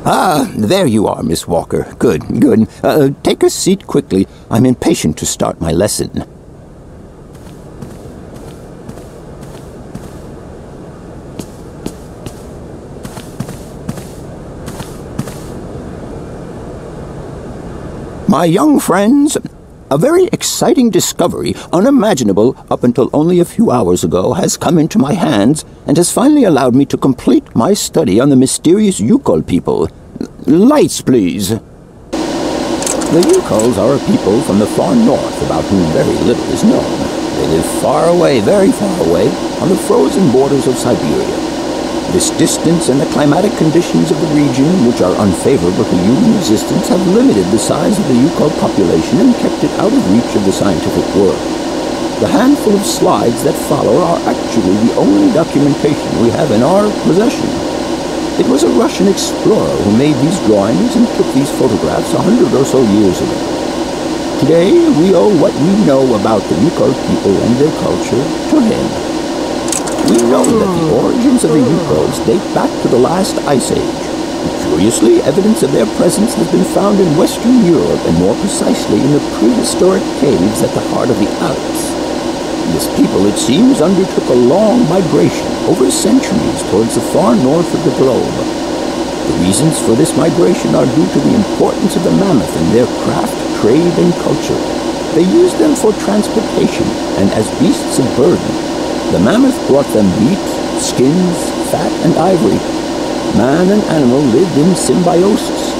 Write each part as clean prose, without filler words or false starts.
Ah, there you are, Miss Walker. Good, good. Take a seat quickly. I'm impatient to start my lesson. My young friends, a very exciting discovery, unimaginable up until only a few hours ago, has come into my hands and has finally allowed me to complete my study on the mysterious Youkol people. Lights, please. The Youkols are a people from the far north about whom very little is known. They live far away, very far away, on the frozen borders of Syberia. This distance and the climatic conditions of the region, which are unfavorable to human existence, have limited the size of the Youkol population and kept it out of reach of the scientific world. The handful of slides that follow are actually the only documentation we have in our possession. It was a Russian explorer who made these drawings and took these photographs 100 or so years ago. Today, we owe what we know about the Youkol people and their culture to him. We know that the origins of the Youkols date back to the last ice age. Curiously, evidence of their presence has been found in Western Europe, and more precisely in the prehistoric caves at the heart of the Alps. This people, it seems, undertook a long migration over centuries towards the far north of the globe. The reasons for this migration are due to the importance of the mammoth in their craft, trade, and culture. They used them for transportation and as beasts of burden. The mammoth brought them meat, skins, fat, and ivory. Man and animal lived in symbiosis.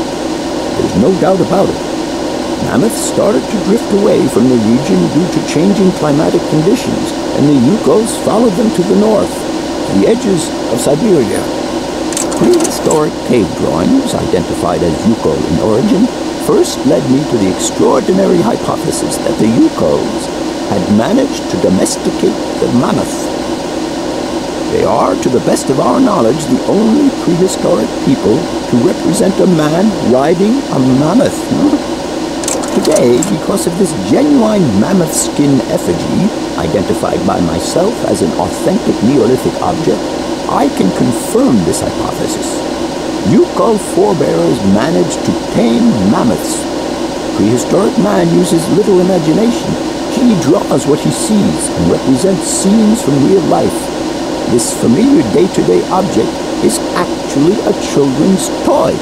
There's no doubt about it. Mammoths started to drift away from the region due to changing climatic conditions, and the Youkols followed them to the north, to the edges of Syberia. Prehistoric cave drawings, identified as Youkol in origin, first led me to the extraordinary hypothesis that the Youkols had managed to domesticate the mammoth. They are, to the best of our knowledge, the only prehistoric people to represent a man riding a mammoth. Today, because of this genuine mammoth skin effigy, identified by myself as an authentic Neolithic object, I can confirm this hypothesis. Youkol forebears managed to tame mammoths. Prehistoric man uses little imagination. He draws what he sees and represents scenes from real life. This familiar day-to-day object is actually a children's toy.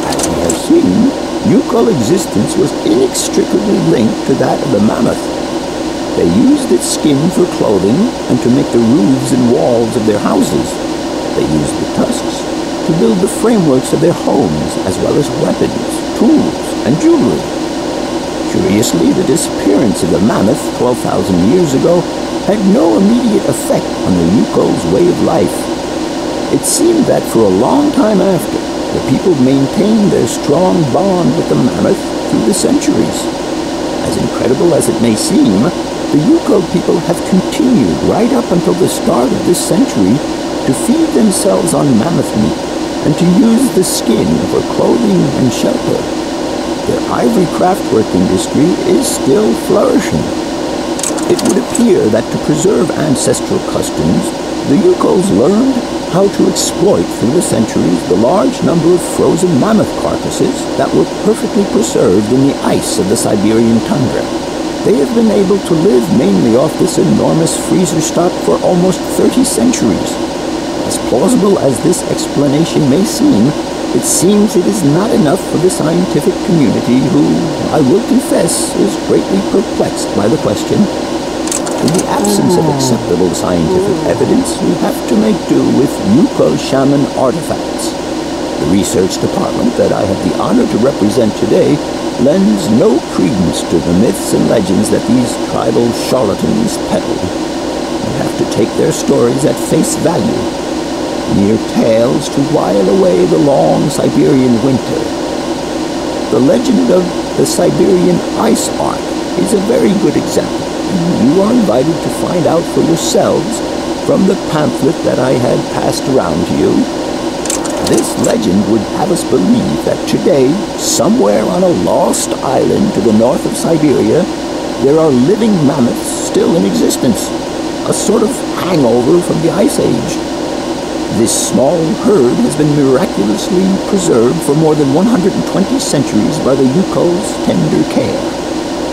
As we have seen, Youkol existence was inextricably linked to that of the mammoth. They used its skin for clothing and to make the roofs and walls of their houses. They used the tusks to build the frameworks of their homes, as well as weapons, tools, and jewelry. Curiously, the disappearance of the mammoth 12,000 years ago had no immediate effect on the Youkol's way of life. It seemed that for a long time after, the people maintained their strong bond with the mammoth through the centuries. As incredible as it may seem, the Youkol people have continued right up until the start of this century to feed themselves on mammoth meat and to use the skin for clothing and shelter. Their ivory craftwork industry is still flourishing. It would appear that to preserve ancestral customs, the Youkols learned how to exploit through the centuries the large number of frozen mammoth carcasses that were perfectly preserved in the ice of the Siberian tundra. They have been able to live mainly off this enormous freezer stock for almost 30 centuries. As plausible as this explanation may seem, it seems it is not enough for the scientific community who, I will confess, is greatly perplexed by the question. In the absence of acceptable scientific evidence, we have to make do with Youkol shaman artifacts. The research department that I have the honor to represent today lends no credence to the myths and legends that these tribal charlatans peddle. We have to take their stories at face value, mere tales to while away the long Siberian winter. The legend of the Siberian ice ark is a very good example. You are invited to find out for yourselves from the pamphlet that I had passed around to you. This legend would have us believe that today, somewhere on a lost island to the north of Syberia, there are living mammoths still in existence, a sort of hangover from the Ice Age. This small herd has been miraculously preserved for more than 120 centuries by the Youkols' tender care.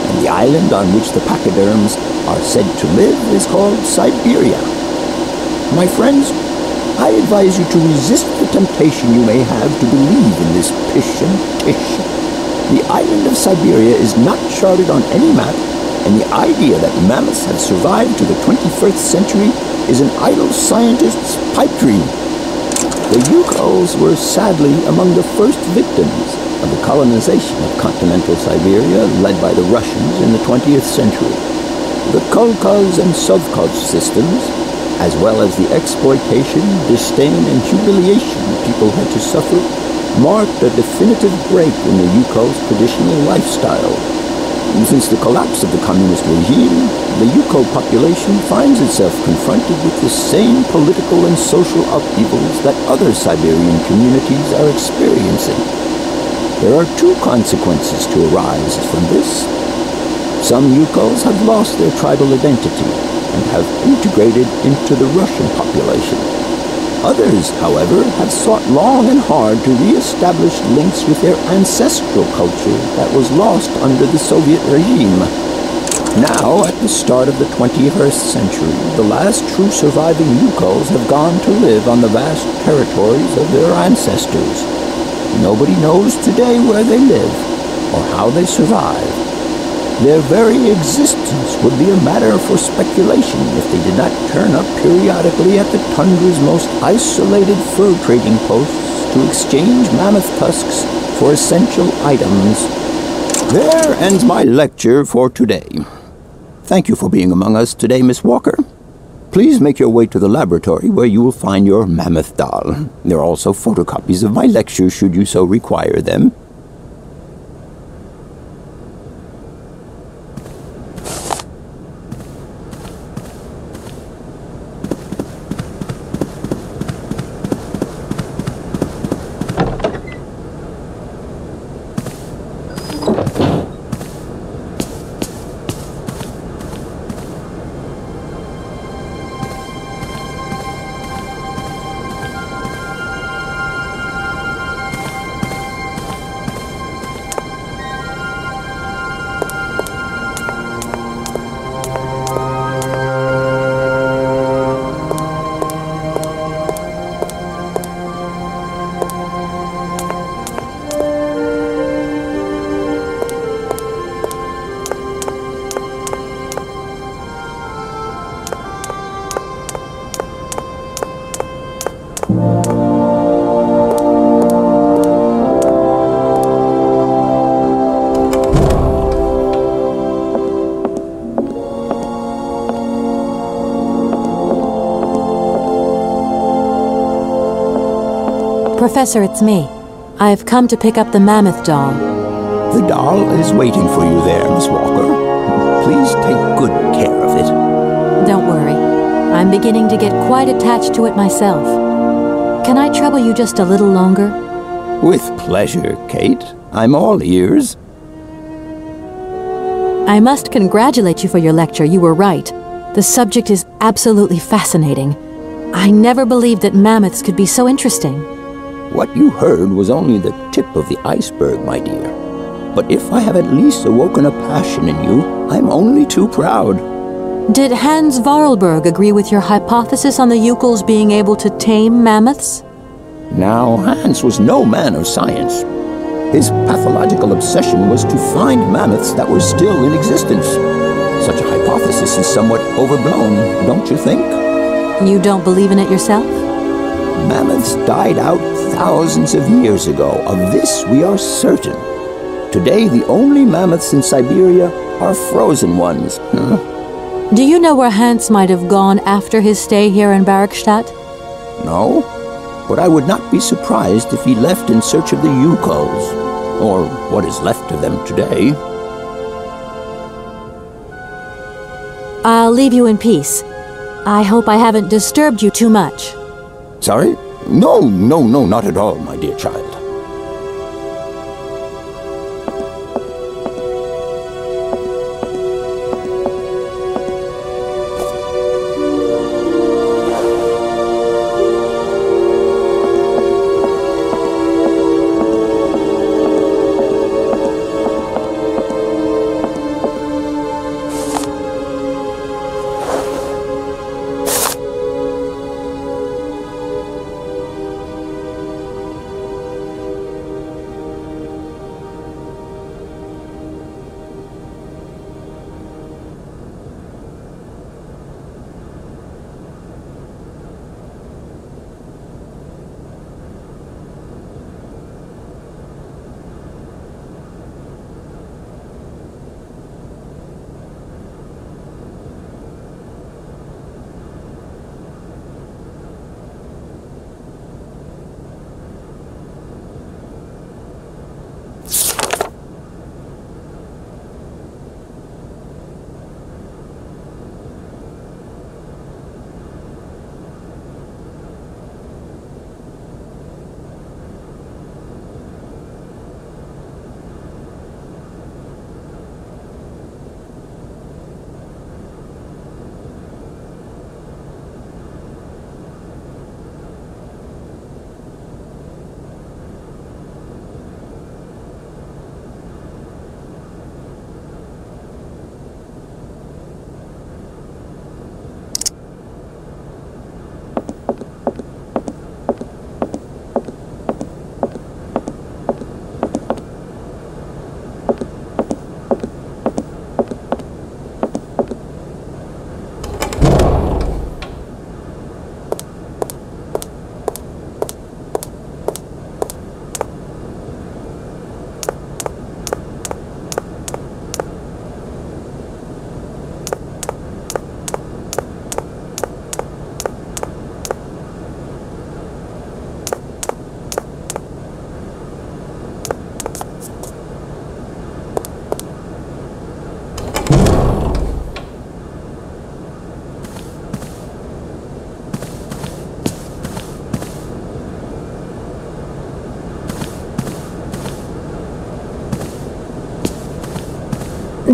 And the island on which the pachyderms are said to live is called Syberia. My friends, I advise you to resist the temptation you may have to believe in this pish and tish. The island of Syberia is not charted on any map, and the idea that mammoths have survived to the 21st century is an idle scientist's pipe dream. The Youkols were sadly among the first victims of the colonization of continental Syberia led by the Russians in the 20th century. The kolkhoz and sovkhoz systems, as well as the exploitation, disdain, and humiliation people had to suffer, marked a definitive break in the Youkols' traditional lifestyle. Since the collapse of the communist regime, the Youkol population finds itself confronted with the same political and social upheavals that other Siberian communities are experiencing. There are two consequences to arise from this. Some Youkols have lost their tribal identity and have integrated into the Russian population. Others, however, have sought long and hard to re-establish links with their ancestral culture that was lost under the Soviet regime. Now, at the start of the 21st century, the last true surviving Youkols have gone to live on the vast territories of their ancestors. Nobody knows today where they live or how they survive. Their very existence would be a matter for speculation if they did not turn up periodically at the tundra's most isolated fur trading posts to exchange mammoth tusks for essential items. There ends my lecture for today. Thank you for being among us today, Miss Walker. Please make your way to the laboratory where you will find your mammoth doll. There are also photocopies of my lectures should you so require them. Professor, it's me. I've come to pick up the mammoth doll. The doll is waiting for you there, Miss Walker. Please take good care of it. Don't worry. I'm beginning to get quite attached to it myself. Can I trouble you just a little longer? With pleasure, Kate. I'm all ears. I must congratulate you for your lecture. You were right. The subject is absolutely fascinating. I never believed that mammoths could be so interesting. What you heard was only the tip of the iceberg, my dear. But if I have at least awoken a passion in you, I'm only too proud. Did Hans Vorarlberg agree with your hypothesis on the Youkols being able to tame mammoths? Now, Hans was no man of science. His pathological obsession was to find mammoths that were still in existence. Such a hypothesis is somewhat overblown, don't you think? You don't believe in it yourself? Mammoths died out thousands of years ago. Of this we are certain. Today, the only mammoths in Syberia are frozen ones. Do you know where Hans might have gone after his stay here in Barrockstadt? No, but I would not be surprised if he left in search of the Youkols, or what is left of them today. I'll leave you in peace. I hope I haven't disturbed you too much. Sorry? No, not at all, my dear child.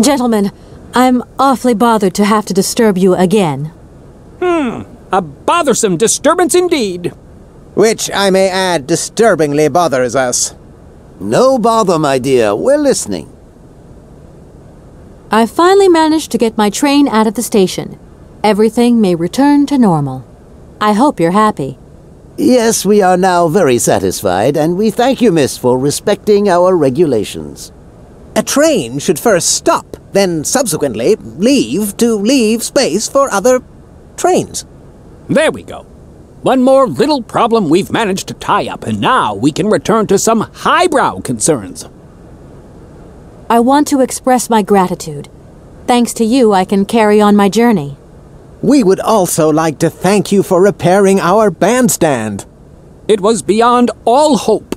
Gentlemen, I'm awfully bothered to have to disturb you again. A bothersome disturbance indeed. Which, I may add, disturbingly bothers us. No bother, my dear. We're listening. I finally managed to get my train out of the station. Everything may return to normal. I hope you're happy. Yes, we are now very satisfied, and we thank you, miss, for respecting our regulations. A train should first stop, then subsequently leave space for other trains. There we go. One more little problem we've managed to tie up, and now we can return to some highbrow concerns. I want to express my gratitude. Thanks to you, I can carry on my journey. We would also like to thank you for repairing our bandstand. It was beyond all hope.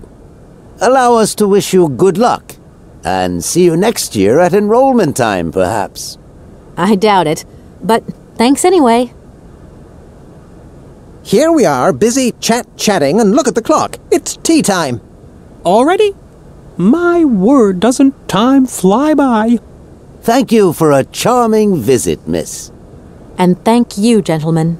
Allow us to wish you good luck, and see you next year at enrollment time, perhaps. I doubt it, but thanks anyway. Here we are, busy chatting, and look at the clock. It's tea time. Already? My word, doesn't time fly by? Thank you for a charming visit, miss. And thank you, gentlemen.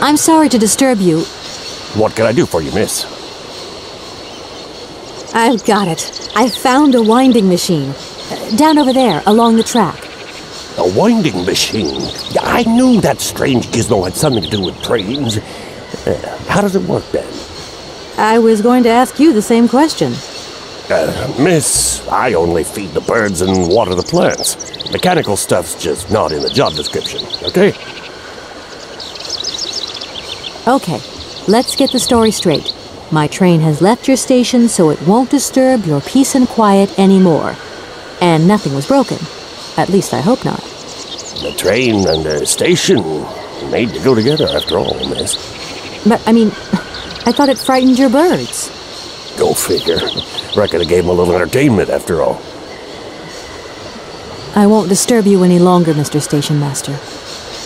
I'm sorry to disturb you. What can I do for you, miss? I've got it. I found a winding machine. Down over there, along the track. A winding machine? I knew that strange gizmo had something to do with trains. How does it work, then? I was going to ask you the same question. Miss, I only feed the birds and water the plants. Mechanical stuff's just not in the job description, okay? Okay, let's get the story straight. My train has left your station, so it won't disturb your peace and quiet anymore. And nothing was broken. At least I hope not. The train and the station made to go together after all, miss. But, I mean, I thought it frightened your birds. Go figure. Reckon I gave them a little entertainment after all. I won't disturb you any longer, Mr. Station Master.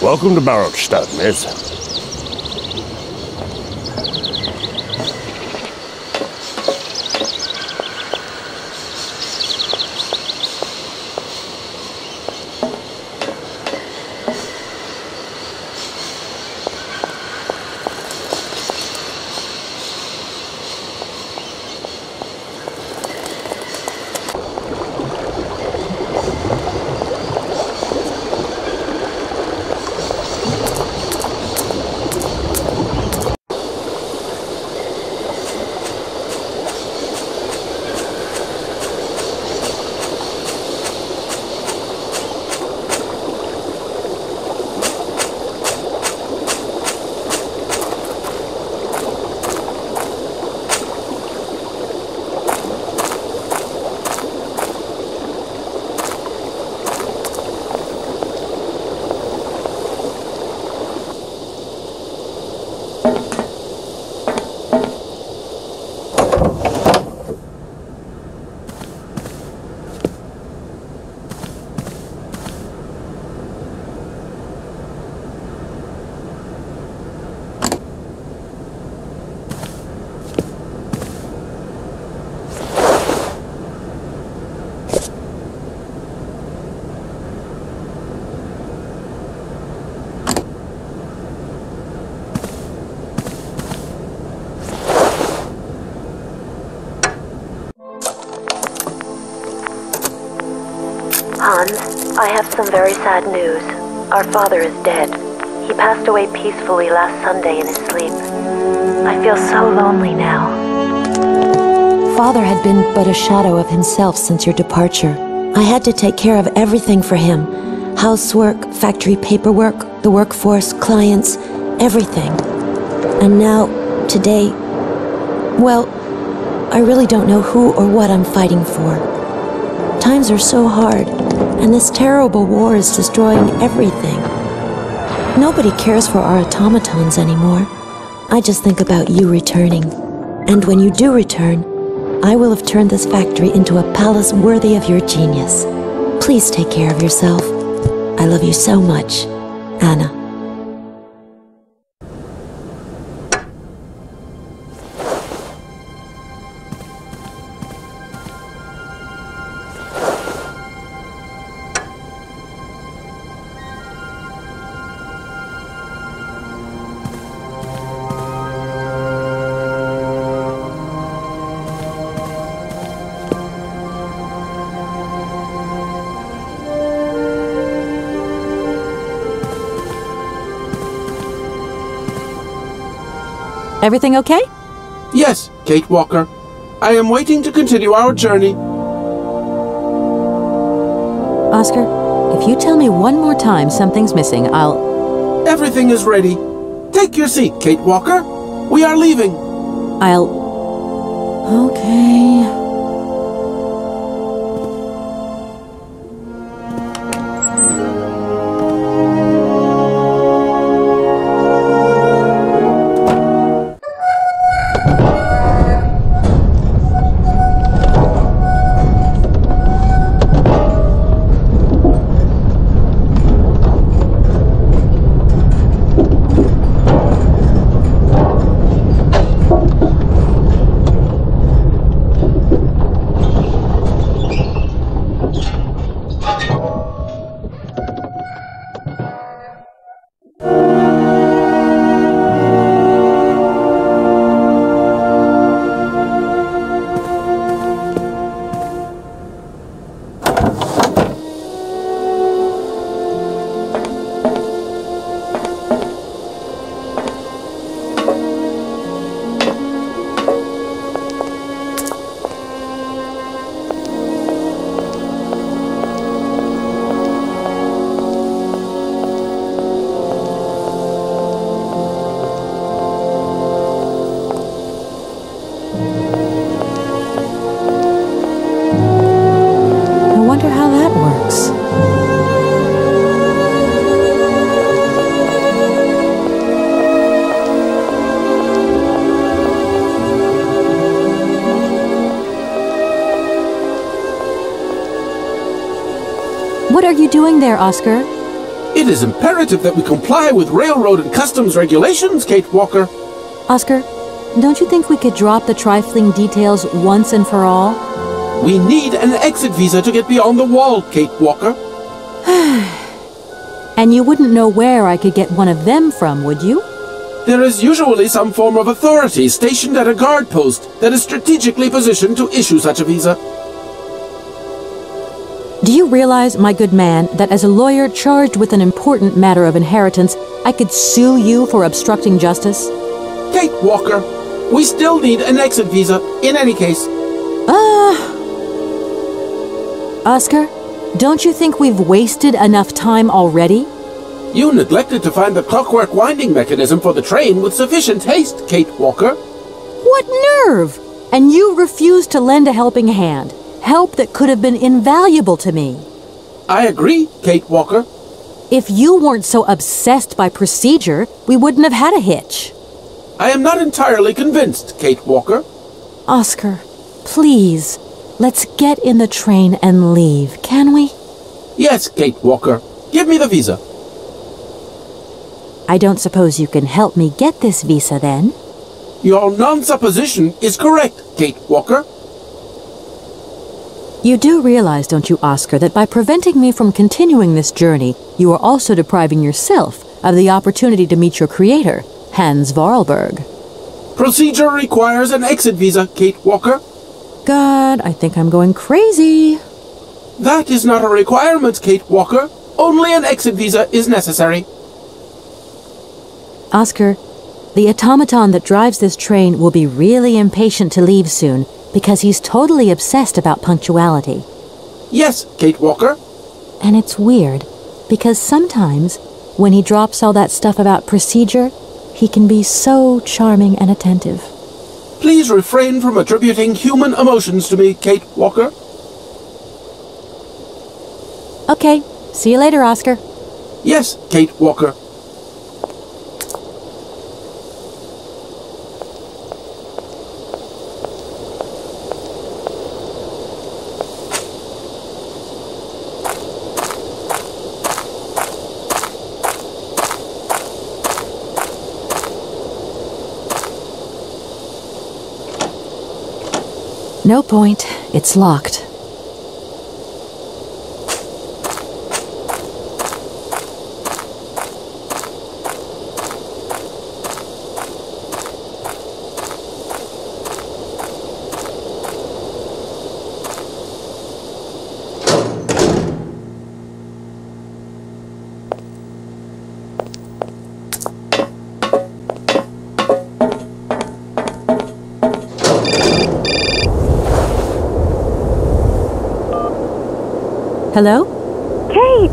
Welcome to Barrockstadt, miss. I have some very sad news. Our father is dead. He passed away peacefully last Sunday in his sleep. I feel so lonely now. Father had been but a shadow of himself since your departure. I had to take care of everything for him. Housework, factory paperwork, the workforce, clients, everything. And now, today, well, I really don't know who or what I'm fighting for. Times are so hard, and this terrible war is destroying everything. Nobody cares for our automatons anymore. I just think about you returning. And when you do return, I will have turned this factory into a palace worthy of your genius. Please take care of yourself. I love you so much, Anna. Everything okay? Yes, Kate Walker. I am waiting to continue our journey. Oscar, if you tell me one more time something's missing, I'll... Everything is ready. Take your seat, Kate Walker. We are leaving. Okay... What are you doing there, Oscar? It is imperative that we comply with railroad and customs regulations, Kate Walker. Oscar, don't you think we could drop the trifling details once and for all? We need an exit visa to get beyond the wall, Kate Walker. And you wouldn't know where I could get one of them from, would you? There is usually some form of authority stationed at a guard post that is strategically positioned to issue such a visa. Do you realize, my good man, that as a lawyer charged with an important matter of inheritance, I could sue you for obstructing justice? Kate Walker, we still need an exit visa in any case. Oscar, don't you think we've wasted enough time already? You neglected to find the clockwork winding mechanism for the train with sufficient haste, Kate Walker. What nerve! And you refused to lend a helping hand. Help that could have been invaluable to me. I agree, Kate Walker. If you weren't so obsessed by procedure, we wouldn't have had a hitch. I am not entirely convinced, Kate Walker. Oscar, please, let's get in the train and leave, can we? Yes, Kate Walker. Give me the visa. I don't suppose you can help me get this visa, then? Your non-supposition is correct, Kate Walker. You do realize, don't you, Oscar, that by preventing me from continuing this journey, you are also depriving yourself of the opportunity to meet your creator, Hans Vorarlberg. Procedure requires an exit visa, Kate Walker. God, I think I'm going crazy. That is not a requirement, Kate Walker. Only an exit visa is necessary. Oscar, the automaton that drives this train will be really impatient to leave soon because he's totally obsessed about punctuality. Yes, Kate Walker. And it's weird, because sometimes, when he drops all that stuff about procedure, he can be so charming and attentive. Please refrain from attributing human emotions to me, Kate Walker. Okay, see you later, Oscar. Yes, Kate Walker. No point. It's locked. Hello? Kate!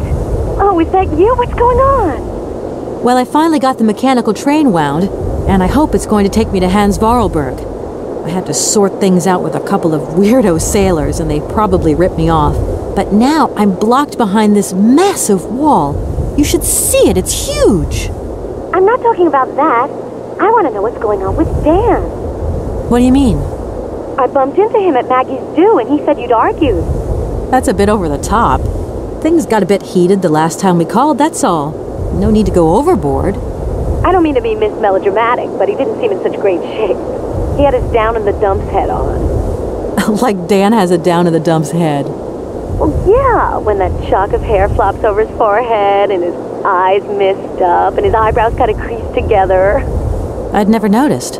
Oh, is that you? What's going on? Well, I finally got the mechanical train wound, and I hope it's going to take me to Hans Vorarlberg. I had to sort things out with a couple of weirdo sailors, and they probably ripped me off. But now I'm blocked behind this massive wall. You should see it. It's huge. I'm not talking about that. I want to know what's going on with Dan. What do you mean? I bumped into him at Maggie's do, and he said you'd argued. That's a bit over the top. Things got a bit heated the last time we called, that's all. No need to go overboard. I don't mean to be Miss Melodramatic, but he didn't seem in such great shape. He had his down-in-the-dumps head on. Like Dan has a down-in-the-dumps head. Well, yeah, when that shock of hair flops over his forehead, and his eyes mist up, and his eyebrows kind of creased together. I'd never noticed.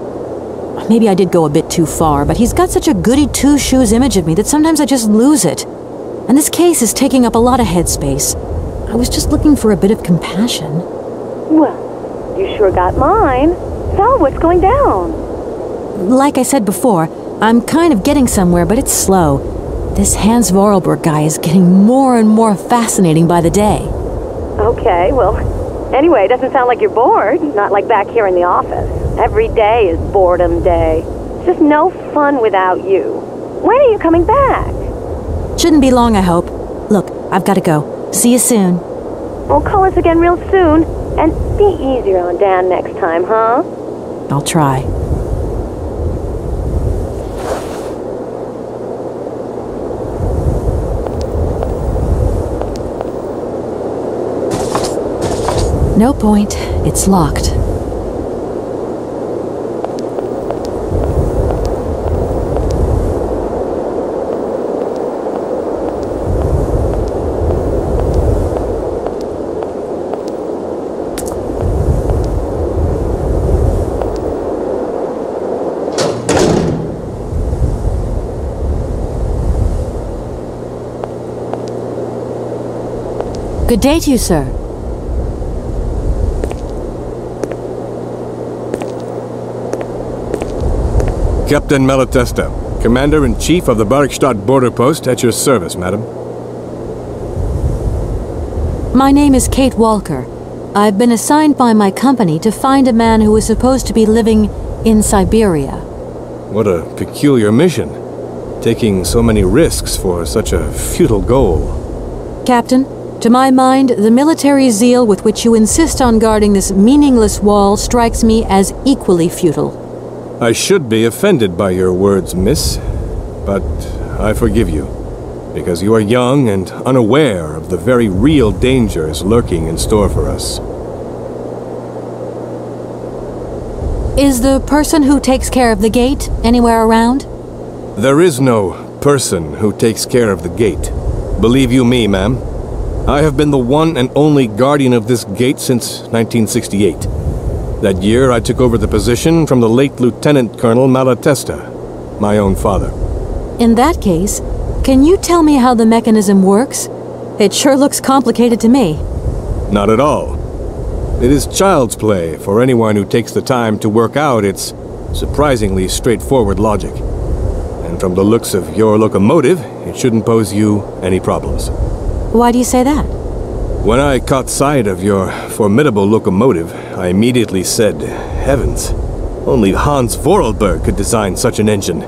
Maybe I did go a bit too far, but he's got such a goody-two-shoes image of me that sometimes I just lose it. And this case is taking up a lot of headspace. I was just looking for a bit of compassion. Well, you sure got mine. So, what's going down? Like I said before, I'm kind of getting somewhere, but it's slow. This Hans Vorarlberg guy is getting more and more fascinating by the day. Okay, well, anyway, it doesn't sound like you're bored. Not like back here in the office. Every day is boredom day. It's just no fun without you. When are you coming back? Shouldn't be long, I hope. Look, I've got to go. See you soon. Well, call us again real soon. And be easier on Dan next time, huh? I'll try. No point. It's locked. Good day to you, sir. Captain Malatesta, Commander-in-Chief of the Barrockstadt border post, at your service, madam. My name is Kate Walker. I've been assigned by my company to find a man who is supposed to be living in Syberia. What a peculiar mission, taking so many risks for such a futile goal. Captain, to my mind, the military zeal with which you insist on guarding this meaningless wall strikes me as equally futile. I should be offended by your words, miss, but I forgive you, because you are young and unaware of the very real dangers lurking in store for us. Is the person who takes care of the gate anywhere around? There is no person who takes care of the gate. Believe you me, ma'am. I have been the one and only guardian of this gate since 1968. That year I took over the position from the late Lieutenant Colonel Malatesta, my own father. In that case, Can you tell me how the mechanism works? It sure looks complicated to me. Not at all. It is child's play for anyone who takes the time to work out its surprisingly straightforward logic. And from the looks of your locomotive, it shouldn't pose you any problems. Why do you say that? When I caught sight of your formidable locomotive, I immediately said, heavens, only Hans Vorarlberg could design such an engine.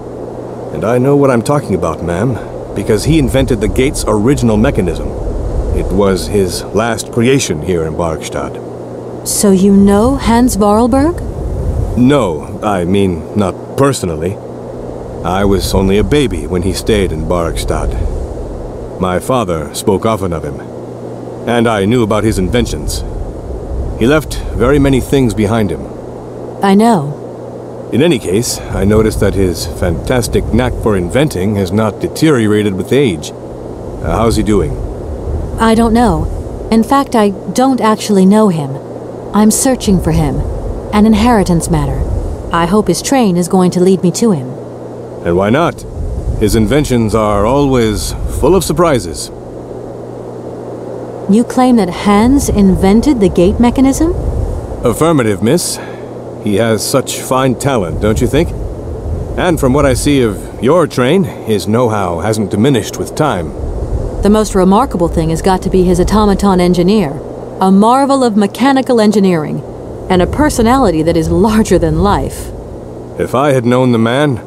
And I know what I'm talking about, ma'am, because he invented the gate's original mechanism. It was his last creation here in Barrockstadt. So you know Hans Vorarlberg? No, I mean, not personally. I was only a baby when he stayed in Barrockstadt. My father spoke often of him, and I knew about his inventions. He left very many things behind him. I know. In any case, I noticed that his fantastic knack for inventing has not deteriorated with age. How's he doing? I don't know. In fact, I don't actually know him. I'm searching for him. An inheritance matter. I hope his train is going to lead me to him. And why not? His inventions are always full of surprises. You claim that Hans invented the gate mechanism? Affirmative, miss. He has such fine talent, don't you think? And from what I see of your train, his know-how hasn't diminished with time. The most remarkable thing has got to be his automaton engineer. A marvel of mechanical engineering, and a personality that is larger than life. If I had known the man,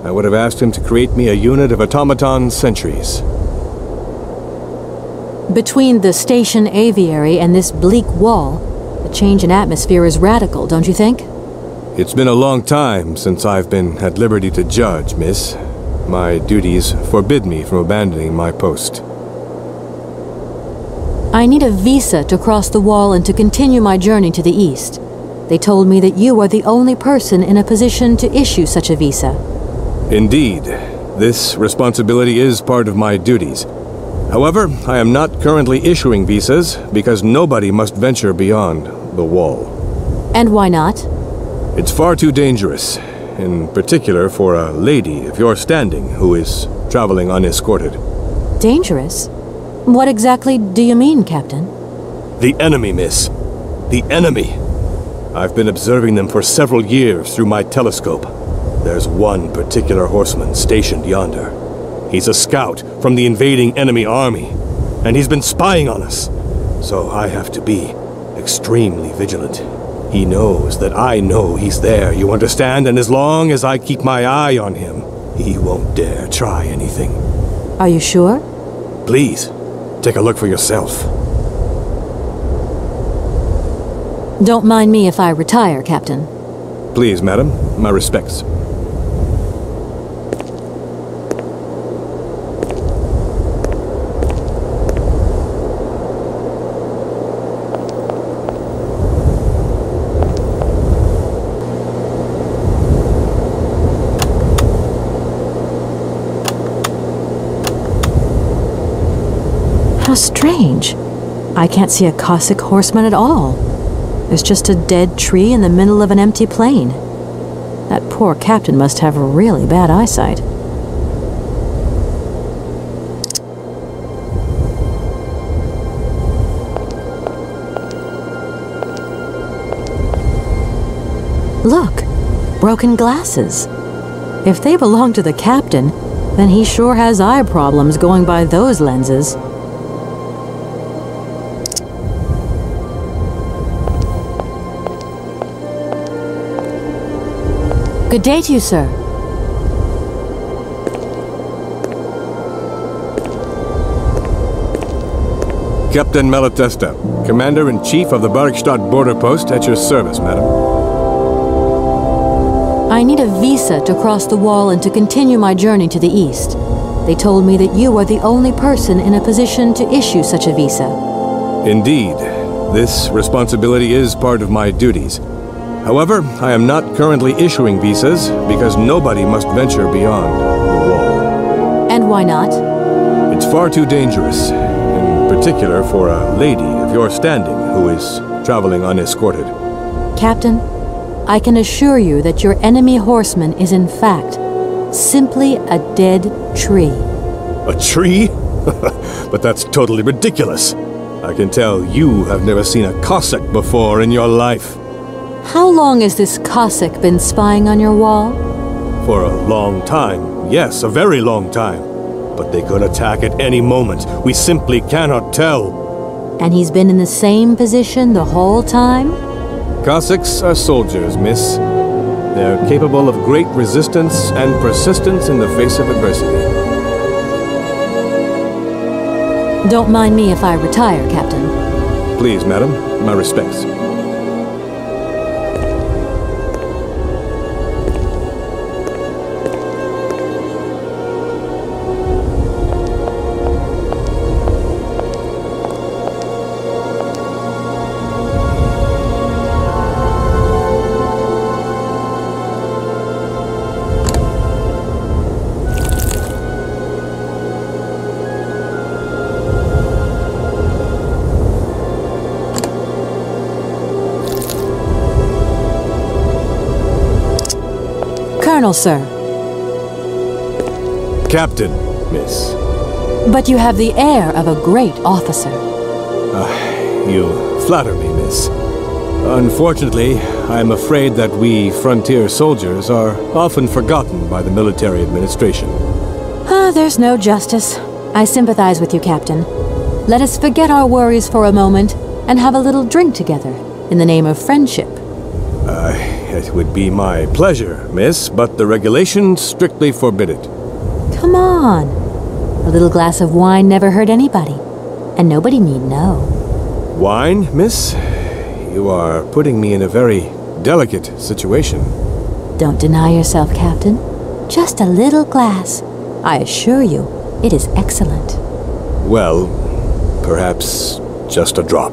I would have asked him to create me a unit of automaton sentries. Between the station aviary and this bleak wall, the change in atmosphere is radical, don't you think? It's been a long time since I've been at liberty to judge, miss. My duties forbid me from abandoning my post. I need a visa to cross the wall and to continue my journey to the east. They told me that you are the only person in a position to issue such a visa. Indeed. This responsibility is part of my duties. However, I am not currently issuing visas because nobody must venture beyond the wall. And why not? It's far too dangerous, in particular for a lady of your standing who is traveling unescorted. Dangerous? What exactly do you mean, Captain? The enemy, miss. The enemy. I've been observing them for several years through my telescope. There's one particular horseman stationed yonder. He's a scout from the invading enemy army, and he's been spying on us. So I have to be extremely vigilant. He knows that I know he's there, you understand? And as long as I keep my eye on him, he won't dare try anything. Are you sure? Please, take a look for yourself. Don't mind me if I retire, Captain. Please, madam. My respects. How strange. I can't see a Cossack horseman at all. There's just a dead tree in the middle of an empty plain. That poor captain must have really bad eyesight. Look, broken glasses. If they belong to the captain, then he sure has eye problems going by those lenses. Good day to you, sir. Captain Malatesta, Commander-in-Chief of the Barrockstadt border post, at your service, madam. I need a visa to cross the wall and to continue my journey to the east. They told me that you are the only person in a position to issue such a visa. Indeed. This responsibility is part of my duties. However, I am not currently issuing visas because nobody must venture beyond the wall. And why not? It's far too dangerous, in particular for a lady of your standing who is traveling unescorted. Captain, I can assure you that your enemy horseman is in fact simply a dead tree. A tree? But that's totally ridiculous. I can tell you have never seen a Cossack before in your life. How long has this Cossack been spying on your wall? For a long time. Yes, a very long time. But they could attack at any moment. We simply cannot tell. And he's been in the same position the whole time? Cossacks are soldiers, miss. They're capable of great resistance and persistence in the face of adversity. Don't mind me if I retire, Captain. Please, madam. My respects. Colonel, sir. Captain, miss. But you have the air of a great officer. You flatter me, miss. Unfortunately, I'm afraid that we frontier soldiers are often forgotten by the military administration. There's no justice. I sympathize with you, Captain. Let us forget our worries for a moment and have a little drink together in the name of friendship. It would be my pleasure, miss, but the regulations strictly forbid it. Come on. A little glass of wine never hurt anybody, and nobody need know. Wine, miss? You are putting me in a very delicate situation. Don't deny yourself, Captain. Just a little glass. I assure you, it is excellent. Well, perhaps just a drop.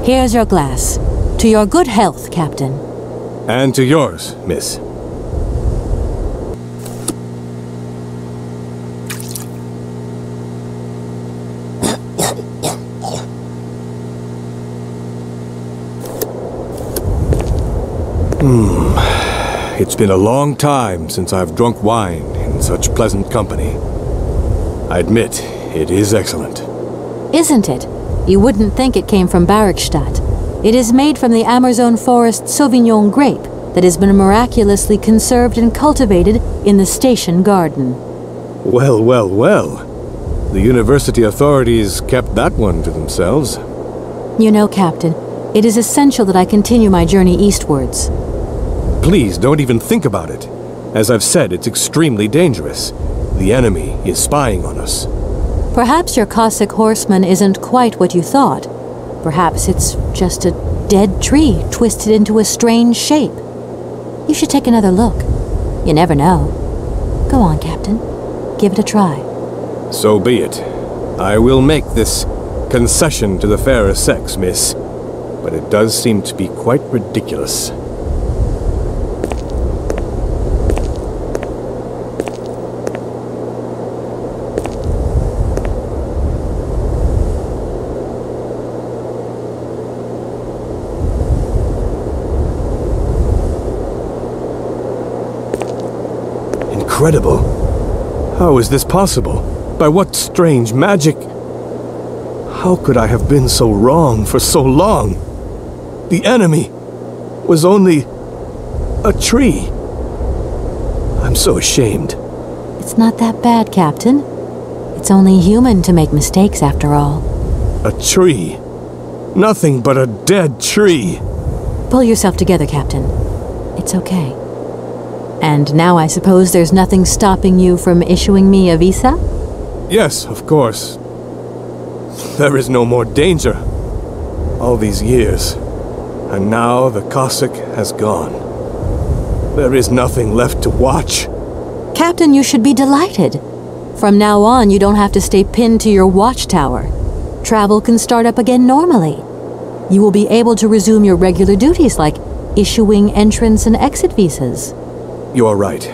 Here's your glass. To your good health, Captain. And to yours, miss. It's been a long time since I've drunk wine in such pleasant company. I admit, it is excellent. Isn't it? You wouldn't think it came from Barrockstadt. It is made from the Amazon forest Sauvignon grape that has been miraculously conserved and cultivated in the station garden. Well, well, well. The university authorities kept that one to themselves. You know, Captain, it is essential that I continue my journey eastwards. Please, don't even think about it. As I've said, it's extremely dangerous. The enemy is spying on us. Perhaps your Cossack horseman isn't quite what you thought. Perhaps it's just a dead tree twisted into a strange shape. You should take another look. You never know. Go on, Captain. Give it a try. So be it. I will make this concession to the fairer sex, miss. But it does seem to be quite ridiculous. Incredible. How is this possible? By what strange magic? How could I have been so wrong for so long? The enemy was only a tree. I'm so ashamed. It's not that bad, Captain. It's only human to make mistakes after all. A tree. Nothing but a dead tree. Pull yourself together, Captain. It's okay. And now I suppose there's nothing stopping you from issuing me a visa? Yes, of course. There is no more danger. All these years. And now the Cossack has gone. There is nothing left to watch. Captain, you should be delighted. From now on, you don't have to stay pinned to your watchtower. Travel can start up again normally. You will be able to resume your regular duties like issuing entrance and exit visas. You are right.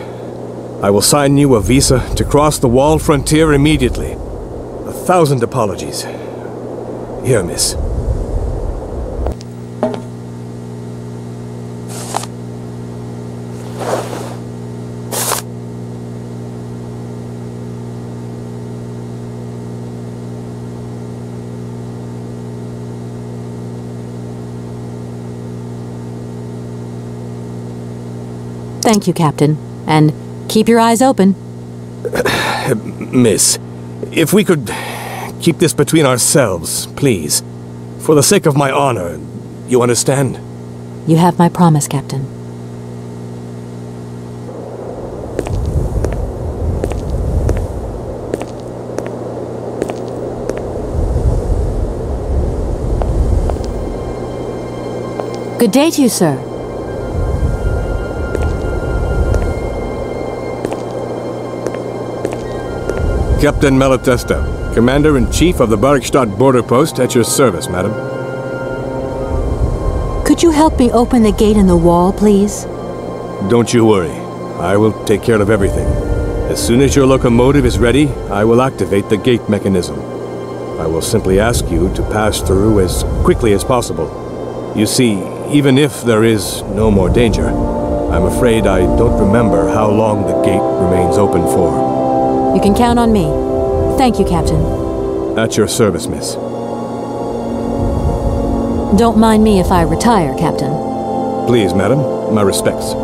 I will sign you a visa to cross the wall frontier immediately. 1,000 apologies. Here, miss. Thank you, Captain. And keep your eyes open. Miss, if we could keep this between ourselves, please. For the sake of my honor, you understand? You have my promise, Captain. Good day to you, sir. Captain Malatesta, Commander-in-Chief of the Barrockstadt border post, at your service, madam. Could you help me open the gate in the wall, please? Don't you worry. I will take care of everything. As soon as your locomotive is ready, I will activate the gate mechanism. I will simply ask you to pass through as quickly as possible. You see, even if there is no more danger, I'm afraid I don't remember how long the gate remains open for. You can count on me. Thank you, Captain. At your service, miss. Don't mind me if I retire, Captain. Please, madam. My respects.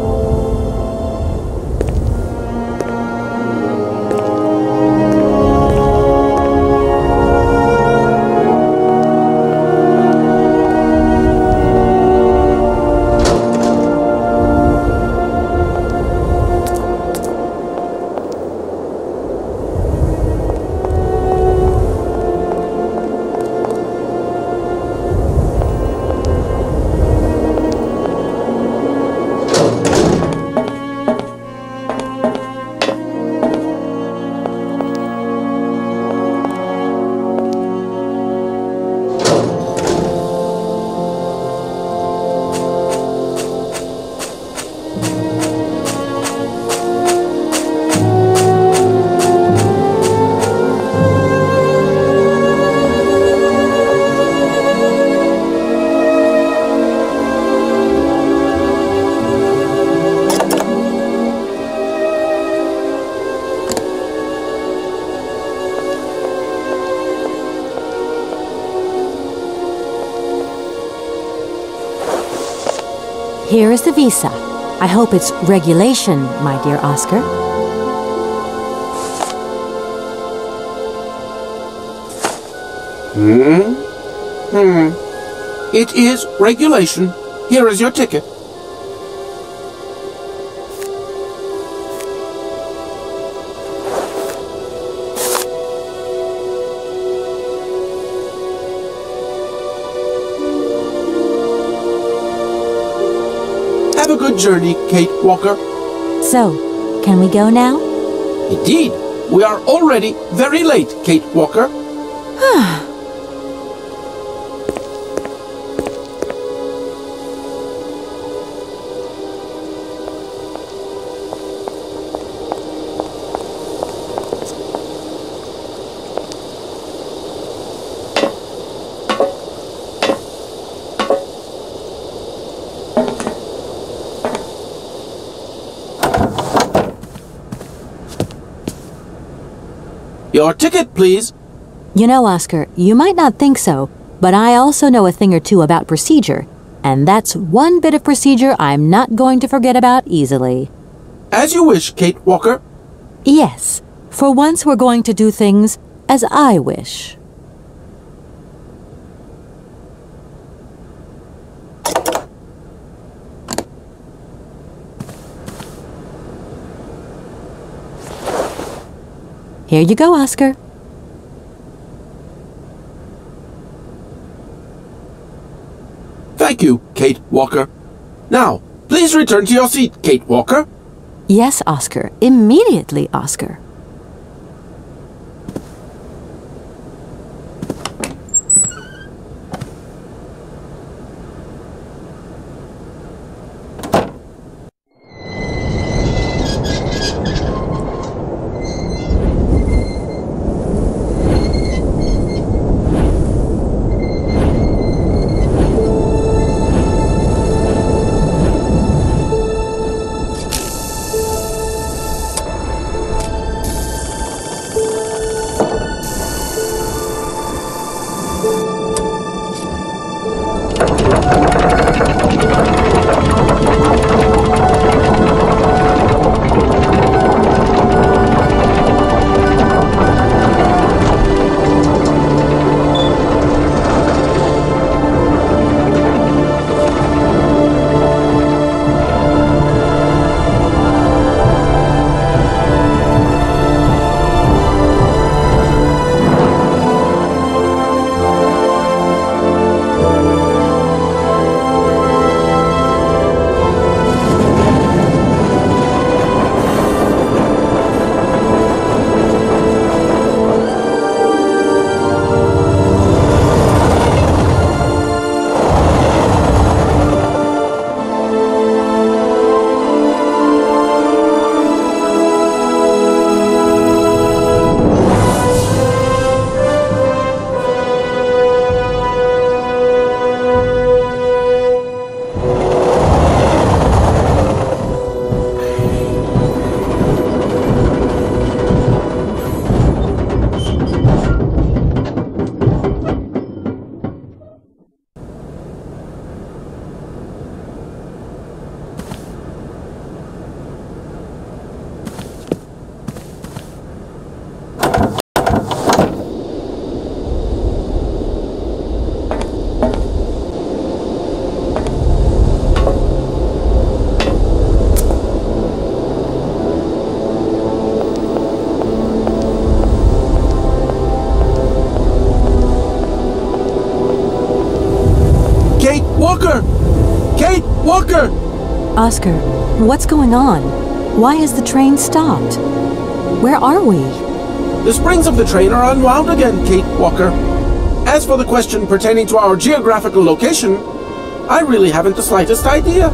Here is the visa. I hope it's regulation, my dear Oscar. It is regulation. Here is your ticket. Have a good journey, Kate Walker. So, can we go now? Indeed. We are already very late, Kate Walker. Your ticket, please. You know, Oscar, you might not think so, but I also know a thing or two about procedure. And that's one bit of procedure I'm not going to forget about easily. As you wish, Kate Walker. Yes, for once we're going to do things as I wish. Here you go, Oscar. Thank you, Kate Walker. Now, please return to your seat, Kate Walker. Yes, Oscar. Immediately, Oscar. Walker! Oscar, what's going on? Why has the train stopped? Where are we? The springs of the train are unwound again, Kate Walker. As for the question pertaining to our geographical location, I really haven't the slightest idea.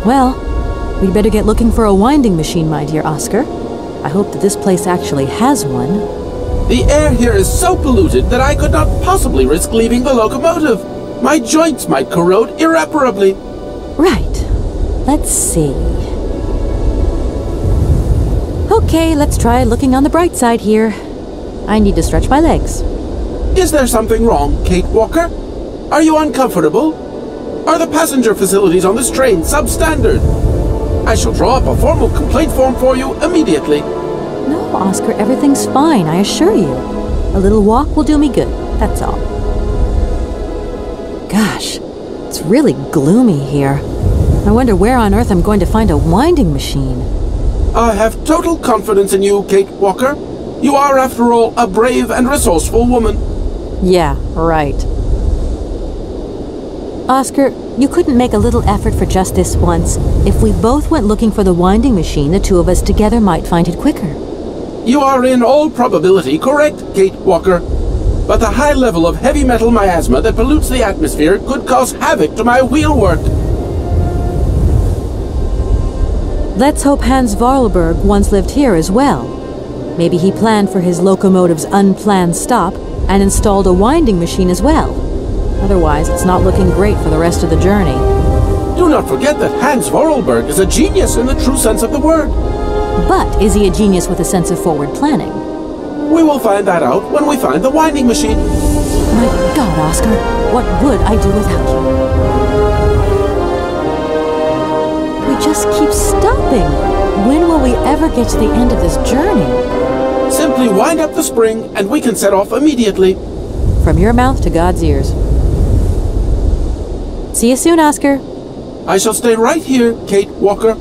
Well, we'd better get looking for a winding machine, my dear Oscar. I hope that this place actually has one. The air here is so polluted that I could not possibly risk leaving the locomotive. My joints might corrode irreparably. Right. Let's see. Okay, let's try looking on the bright side here. I need to stretch my legs. Is there something wrong, Kate Walker? Are you uncomfortable? Are the passenger facilities on this train substandard? I shall draw up a formal complaint form for you immediately. No, Oscar, everything's fine, I assure you. A little walk will do me good, that's all. Gosh, it's really gloomy here. I wonder where on earth I'm going to find a winding machine. I have total confidence in you, Kate Walker. You are, after all, a brave and resourceful woman. Yeah, right. Oscar, you couldn't make a little effort for just this once. If we both went looking for the winding machine, the two of us together might find it quicker. You are in all probability correct, Kate Walker. But the high level of heavy metal miasma that pollutes the atmosphere could cause havoc to my wheelwork. Let's hope Hans Vorarlberg once lived here as well. Maybe he planned for his locomotive's unplanned stop and installed a winding machine as well. Otherwise, it's not looking great for the rest of the journey. Do not forget that Hans Vorarlberg is a genius in the true sense of the word. But is he a genius with a sense of forward planning? We will find that out when we find the winding machine. My God, Oscar, what would I do without you? We just keep stopping. When will we ever get to the end of this journey? Simply wind up the spring and we can set off immediately. From your mouth to God's ears. See you soon, Oscar. I shall stay right here, Kate Walker.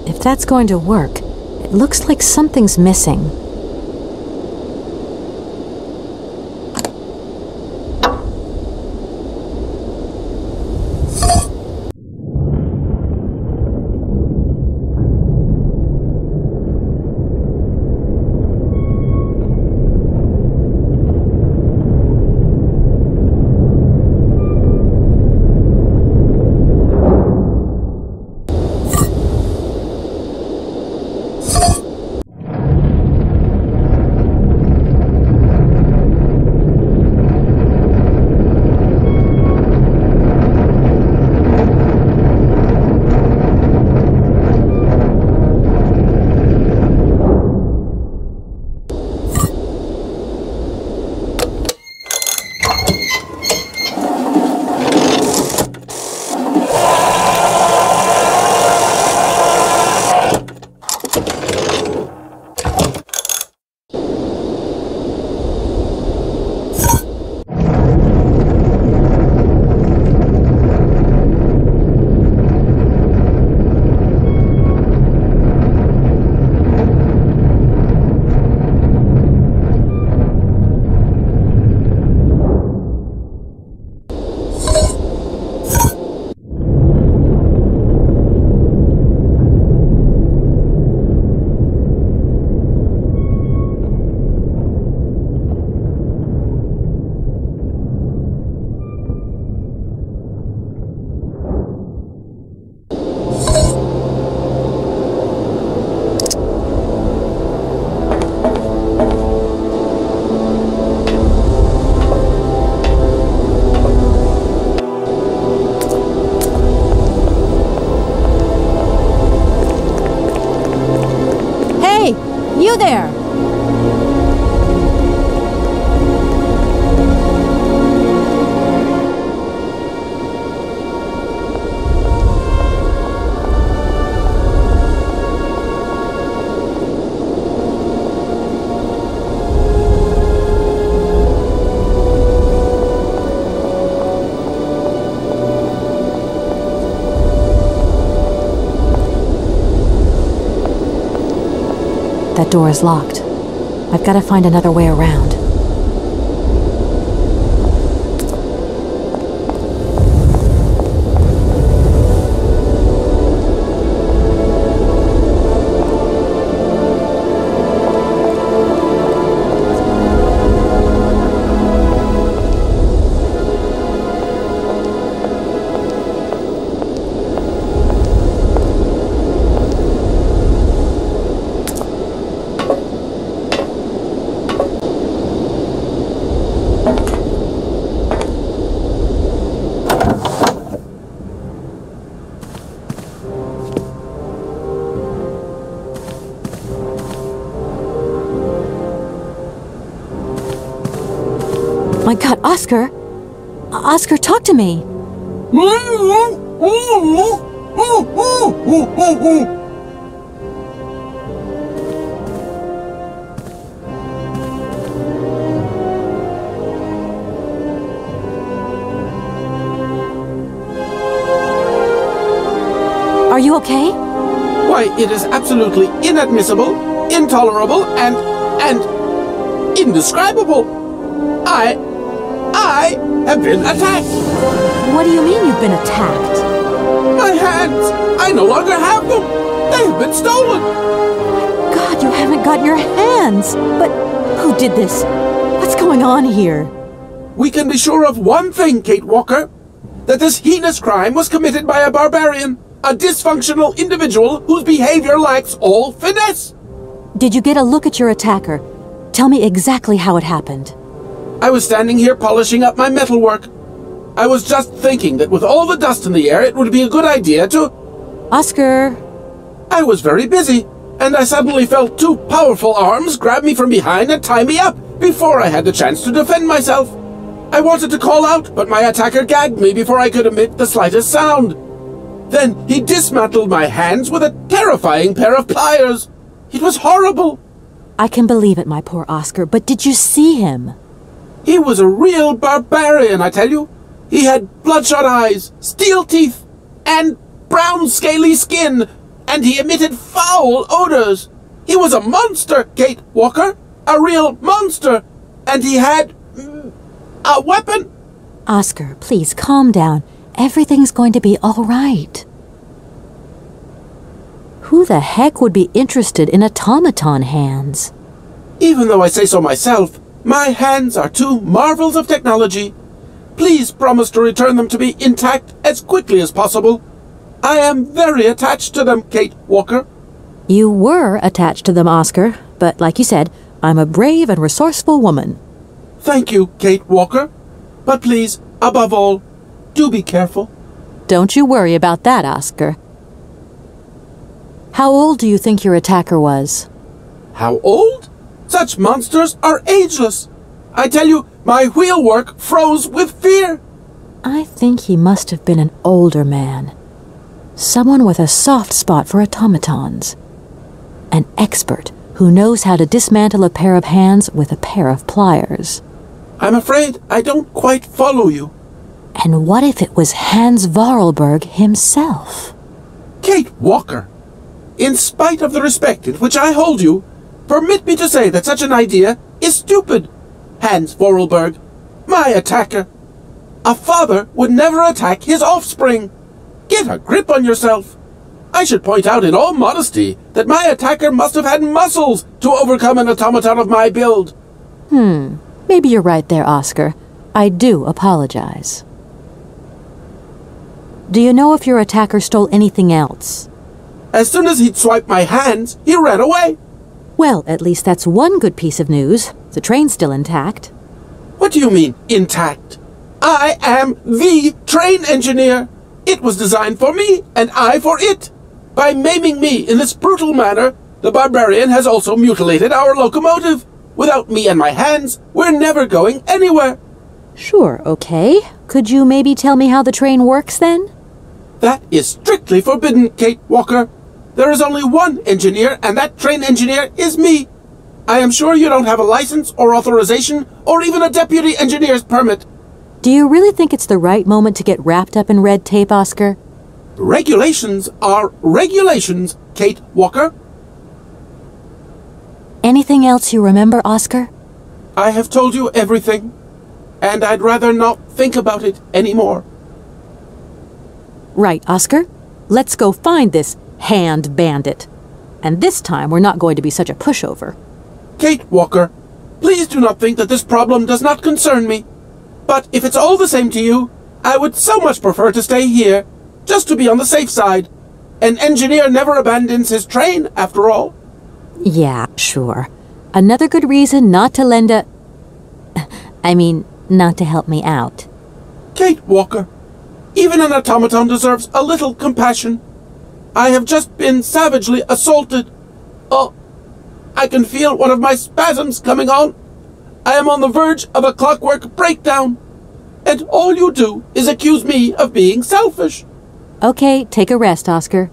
If that's going to work, it looks like something's missing. that door is locked. I've got to find another way around. My God, Oscar! Oscar, talk to me! Are you okay? Why, it is absolutely inadmissible, intolerable, and indescribable. I have been attacked. What do you mean you've been attacked? My hands! I no longer have them! They have been stolen! God, you haven't got your hands! But who did this? What's going on here? We can be sure of one thing, Kate Walker. That this heinous crime was committed by a barbarian. A dysfunctional individual whose behavior lacks all finesse. Did you get a look at your attacker? Tell me exactly how it happened. I was standing here polishing up my metalwork. I was just thinking that with all the dust in the air, it would be a good idea to... Oscar! I was very busy, and I suddenly felt two powerful arms grab me from behind and tie me up before I had the chance to defend myself. I wanted to call out, but my attacker gagged me before I could emit the slightest sound. Then he dismantled my hands with a terrifying pair of pliers. It was horrible. I can believe it, my poor Oscar, but did you see him? He was a real barbarian, I tell you. He had bloodshot eyes, steel teeth, and brown scaly skin, and he emitted foul odors. He was a monster, Kate Walker, a real monster, and he had a weapon. Oscar, please calm down. Everything's going to be all right. Who the heck would be interested in automaton hands? Even though I say so myself, my hands are two marvels of technology. Please promise to return them to me intact as quickly as possible. I am very attached to them, Kate Walker. You were attached to them, Oscar, but like you said, I'm a brave and resourceful woman. Thank you, Kate Walker. But please, above all, do be careful. Don't you worry about that, Oscar. How old do you think your attacker was? How old? Such monsters are ageless. I tell you, my wheelwork froze with fear. I think he must have been an older man. Someone with a soft spot for automatons. An expert who knows how to dismantle a pair of hands with a pair of pliers. I'm afraid I don't quite follow you. And what if it was Hans Vorarlberg himself? Kate Walker, in spite of the respect in which I hold you, permit me to say that such an idea is stupid. Hans Vorarlberg, my attacker. A father would never attack his offspring. Get a grip on yourself. I should point out in all modesty that my attacker must have had muscles to overcome an automaton of my build. Maybe you're right there, Oscar. I do apologize. Do you know if your attacker stole anything else? As soon as he'd swiped my hands, he ran away. Well, at least that's one good piece of news. The train's still intact. What do you mean, intact? I am the train engineer. It was designed for me, and I for it. By maiming me in this brutal manner, the barbarian has also mutilated our locomotive. Without me and my hands, we're never going anywhere. Sure, okay. Could you maybe tell me how the train works, then? That is strictly forbidden, Kate Walker. There is only one engineer, and that train engineer is me. I am sure you don't have a license or authorization or even a deputy engineer's permit. Do you really think it's the right moment to get wrapped up in red tape, Oscar? Regulations are regulations, Kate Walker. Anything else you remember, Oscar? I have told you everything, and I'd rather not think about it anymore. Right, Oscar. Let's go find this hand bandit. And this time we're not going to be such a pushover. Kate Walker, please do not think that this problem does not concern me. But if it's all the same to you, I would so much prefer to stay here, just to be on the safe side. An engineer never abandons his train, after all. Yeah, sure. Another good reason not to lend a... not to help me out. Kate Walker, even an automaton deserves a little compassion. I have just been savagely assaulted. Oh, I can feel one of my spasms coming on. I am on the verge of a clockwork breakdown. And all you do is accuse me of being selfish. Okay, take a rest, Oscar.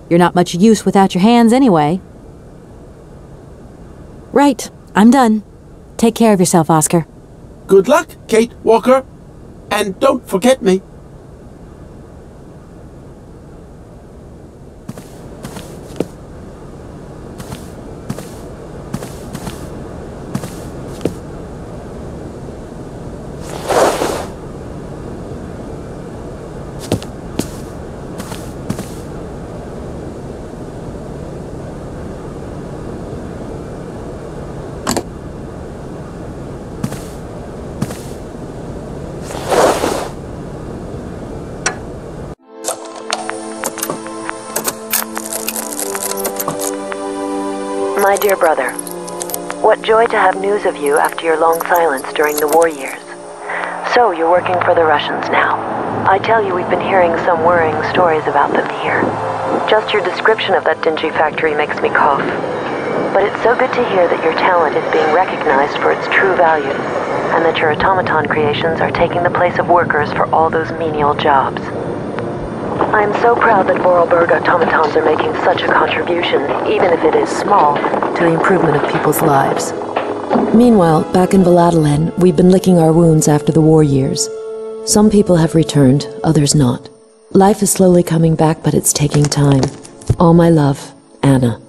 You're not much use without your hands anyway. Right, I'm done. Take care of yourself, Oscar. Good luck, Kate Walker. And don't forget me. My dear brother, what joy to have news of you after your long silence during the war years. So, you're working for the Russians now. I tell you, we've been hearing some worrying stories about them here. Just your description of that dingy factory makes me cough. But it's so good to hear that your talent is being recognized for its true value, and that your automaton creations are taking the place of workers for all those menial jobs. I am so proud that Vorarlberg automatons are making such a contribution, even if it is small, to the improvement of people's lives. Meanwhile, back in Valladolid, we've been licking our wounds after the war years. Some people have returned, others not. Life is slowly coming back, but it's taking time. All my love, Anna.